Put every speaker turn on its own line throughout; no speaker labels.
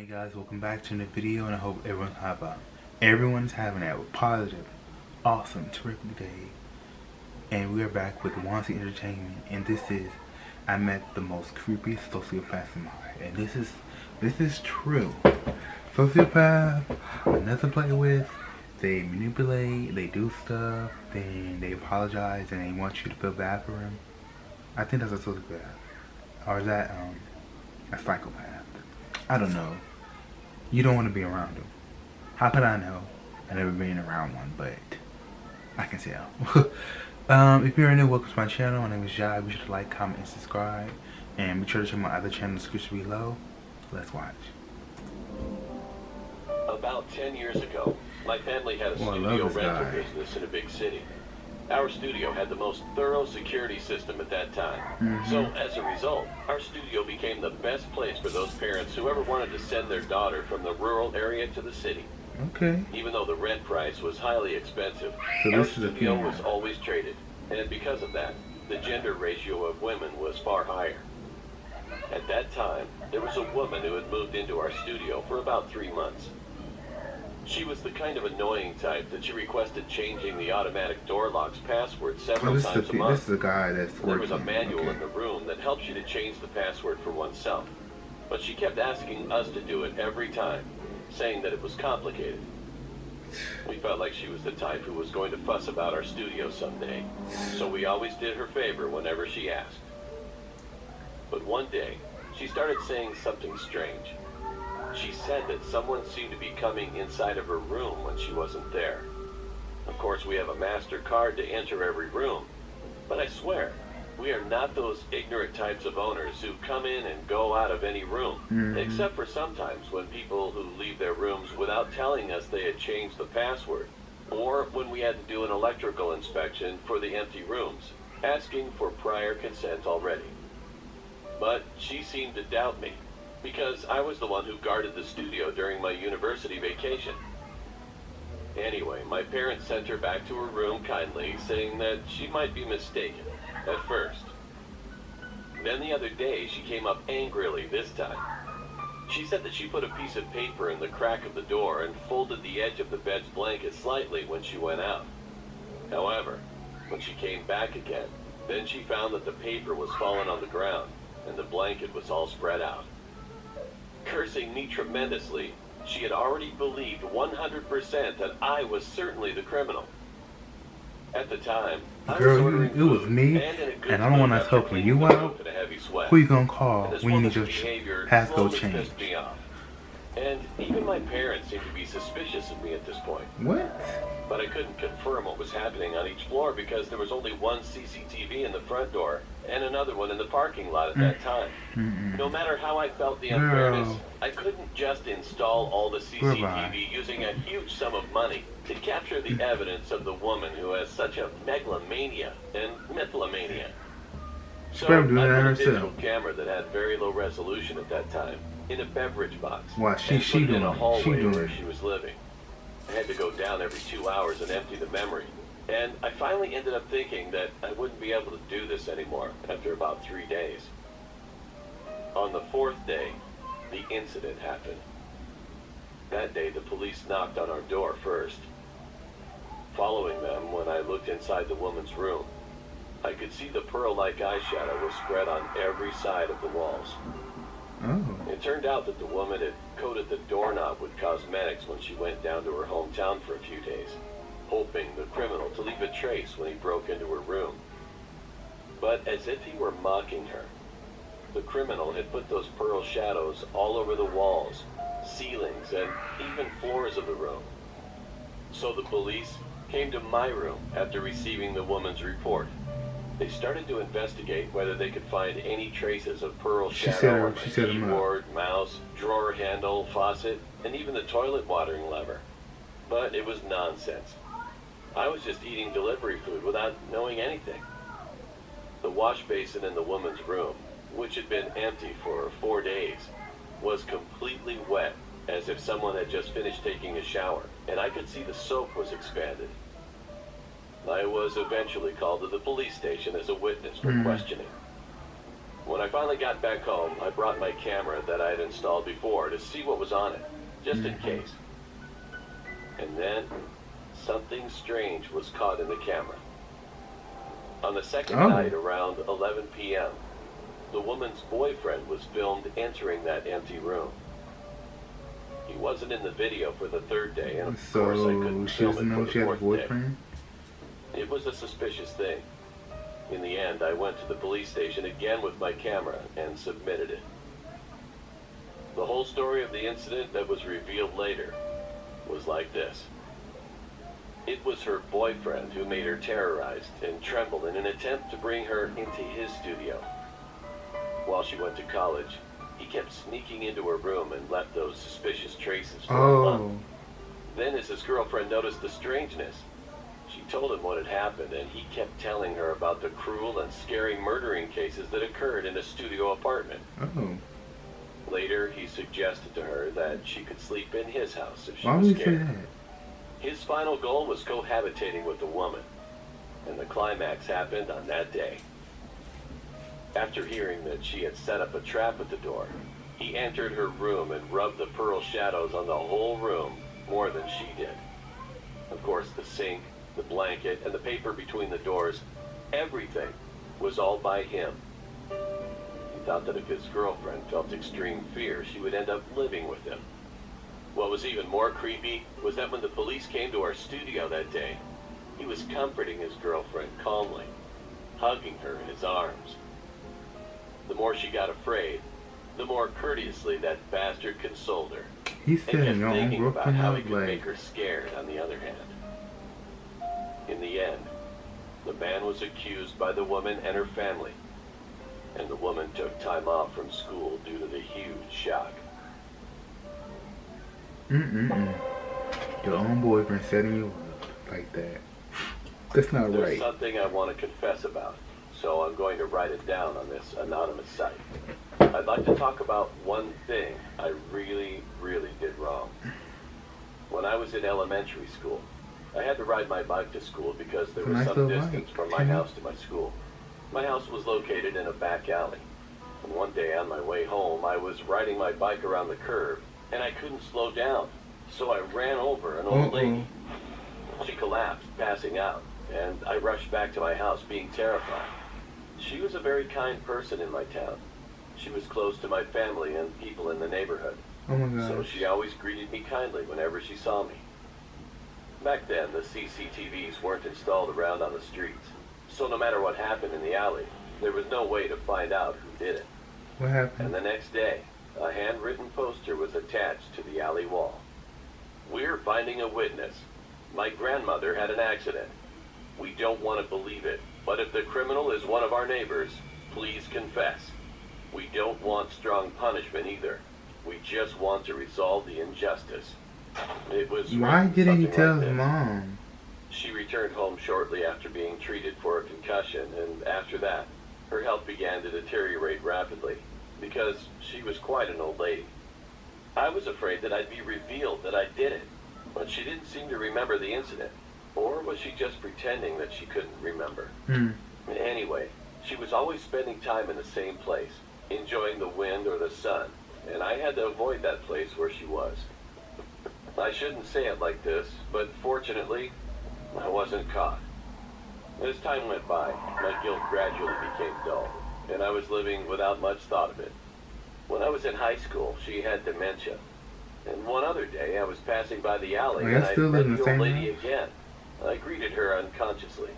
Hey guys, welcome back to another video, and I hope everyone's having a positive, awesome, terrific day. And we are back with Wansee Entertainment, and this is I met the most creepiest sociopath in my life, and this is true. Sociopath, nothing to play with. They manipulate, they do stuff, then they apologize, and they want you to feel bad for them. I think that's a sociopath, or is that a psychopath? I don't know. You don't want to be around them. How could I know? I've never been around one, but I can tell. If you're new, welcome to my channel. My name is Jai. Be sure to like, comment, and subscribe. And be sure to check my other channel in the description below. Let's watch.
About 10 years ago, my family had a studio rental business in a big city. Our studio had the most thorough security system at that time. So as a result, our studio became the best place for those parents who ever wanted to send their daughter from the rural area to the city.
Okay.
Even though the rent price was highly expensive,
So
our studio was always traded. And because of that, the gender ratio of women was far higher. At that time, there was a woman who had moved into our studio for about 3 months. She was the kind of annoying type that she requested changing the automatic door lock's password several times a month.
This is a guy that's working.
There was a manual in the room that helps you to change the password for oneself. But she kept asking us to do it every time, saying that it was complicated. We felt like she was the type who was going to fuss about our studio someday, so we always did her favor whenever she asked. But one day, she started saying something strange. She said that someone seemed to be coming inside of her room when she wasn't there. Of course, we have a master card to enter every room, but I swear, we are not those ignorant types of owners who come in and go out of any room, except for sometimes when people who leave their rooms without telling us they had changed the password, or when we had to do an electrical inspection for the empty rooms, asking for prior consent already. But she seemed to doubt me, because I was the one who guarded the studio during my university vacation. Anyway, my parents sent her back to her room kindly, saying that she might be mistaken, at first. Then the other day, she came up angrily this time. She said that she put a piece of paper in the crack of the door and folded the edge of the bed's blanket slightly when she went out. However, when she came back again, then she found that the paper was fallen on the ground, and the blanket was all spread out. Cursing me tremendously, she had already believed 100% that I was certainly the criminal. At the time,
Girl, it was me, and I don't want to helping you out. Who you gonna call when you need your passcode changed?
And even my parents seemed to be suspicious of me at this point.
What?
But I couldn't confirm what was happening on each floor because there was only one CCTV in the front door and another one in the parking lot at that time. No matter how I felt the unfairness, I couldn't just install all the CCTV using a huge sum of money to capture the evidence of the woman who has such a megalomania and mythomania. So I put a digital camera that had very low resolution at that time in a beverage box.
Wow, she
in a
doing
hallway where she was living. I had to go down every 2 hours and empty the memory. And I finally ended up thinking that I wouldn't be able to do this anymore after about 3 days. On the 4th day, the incident happened. That day, the police knocked on our door first. Following them, when I looked inside the woman's room, I could see the pearl-like eyeshadow was spread on every side of the walls.
Oh.
It turned out that the woman had coated the doorknob with cosmetics when she went down to her hometown for a few days, hoping the criminal to leave a trace when he broke into her room. But as if he were mocking her, the criminal had put those pearl shadows all over the walls, ceilings, and even floors of the room. So the police came to my room after receiving the woman's report. They started to investigate whether they could find any traces of pearl shadow on my keyboard, mouse, drawer handle, faucet, and even the toilet watering lever. But it was nonsense. I was just eating delivery food without knowing anything. The wash basin in the woman's room, which had been empty for 4 days, was completely wet, as if someone had just finished taking a shower, and I could see the soap was expanded. I was eventually called to the police station as a witness for questioning. When I finally got back home, I brought my camera that I had installed before to see what was on it, just in case. And then, something strange was caught in the camera. On the second night, around 11 p.m., the woman's boyfriend was filmed entering that empty room. He wasn't in the video for the third day, and of course I couldn't film it for the fourth day. It was a suspicious thing. In the end, I went to the police station again with my camera and submitted it. The whole story of the incident that was revealed later was like this. It was her boyfriend who made her terrorized and tremble in an attempt to bring her into his studio. While she went to college, he kept sneaking into her room and left those suspicious traces for a month. Then as his girlfriend noticed the strangeness, she told him what had happened, and he kept telling her about the cruel and scary murdering cases that occurred in a studio apartment. Later, he suggested to her that she could sleep in his house if she was scared. His final goal was cohabitating with the woman, and the climax happened on that day. After hearing that she had set up a trap at the door, he entered her room and rubbed the pearl shadows on the whole room more than she did. Of course, the sink, the blanket, and the paper between the doors, everything was all by him. He thought that if his girlfriend felt extreme fear, she would end up living with him. What was even more creepy was that when the police came to our studio that day, he was comforting his girlfriend calmly, hugging her in his arms. The more she got afraid, the more courteously that bastard consoled her.
He's saying your own
about
girlfriend
how he could
like
make her scared on the other hand. In the end, the man was accused by the woman and her family, and the woman took time off from school due to the huge shock.
Your own boyfriend setting you up like that. That's not right.
There's something I want to confess about, so I'm going to write it down on this anonymous site. I'd like to talk about one thing I really, really did wrong. When I was in elementary school, I had to ride my bike to school because there was some distance from my house to my school. My house was located in a back alley, and one day on my way home, I was riding my bike around the curve, and I couldn't slow down, so I ran over an old lady. She collapsed, passing out, and I rushed back to my house being terrified. She was a very kind person in my town. She was close to my family and people in the neighborhood. So she always greeted me kindly whenever she saw me. Back then, the CCTVs weren't installed around on the streets, so no matter what happened in the alley, there was no way to find out who did it.
What happened?
And the next day, a handwritten poster was attached to the alley wall. We're finding a witness. My grandmother had an accident. We don't want to believe it, but if the criminal is one of our neighbors, please confess. We don't want strong punishment either. We just want to resolve the injustice. It was
Why didn't he tell his mom?
She returned home shortly after being treated for a concussion, and after that, her health began to deteriorate rapidly, because she was quite an old lady. I was afraid that I'd be revealed that I did it, but she didn't seem to remember the incident. Or was she just pretending that she couldn't remember? Anyway, she was always spending time in the same place, enjoying the wind or the sun, and I had to avoid that place where she was. I shouldn't say it like this, but fortunately, I wasn't caught. As time went by, my guilt gradually became dull, and I was living without much thought of it. When I was in high school, she had dementia. And one other day, I was passing by the alley, and I met the old lady again. I greeted her unconsciously.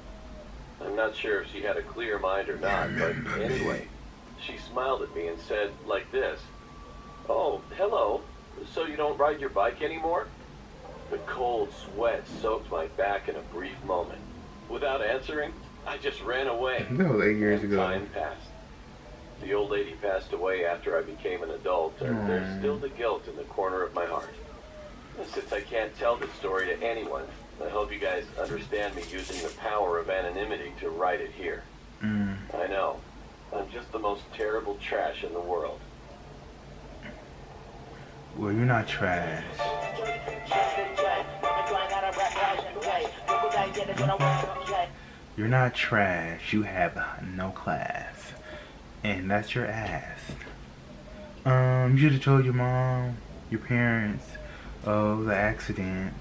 I'm not sure if she had a clear mind or not, but anyway, she smiled at me and said like this, "Oh, hello. So you don't ride your bike anymore?" The cold sweat soaked my back in a brief moment. Without answering, I just ran away.
That was 8 years ago.
Time passed. The old lady passed away after I became an adult, and there's still the guilt in the corner of my heart. And since I can't tell this story to anyone, I hope you guys understand me using the power of anonymity to write it here. I know, I'm just the most terrible trash in the world.
Well, you're not trash. You're not trash. You have no class. and that's your ass. You should have told your mom, your parents, of the accident.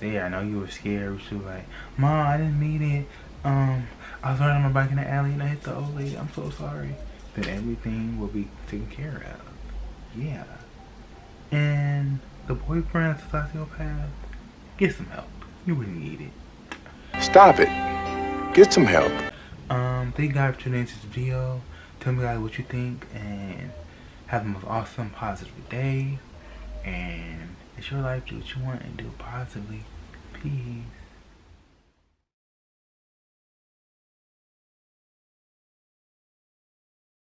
Yeah, I know you were scared. She was like, Mom, I didn't mean it. I was riding my bike in the alley and I hit the old lady. I'm so sorry. Then everything will be taken care of. Yeah. And the boyfriend's a sociopath. Get some help. You really need it.
Stop it. Get some help.
Thank God for tuning into this video. Tell me guys what you think and have the most awesome, positive day. And it's your life. Do what you want and do it positively. Peace.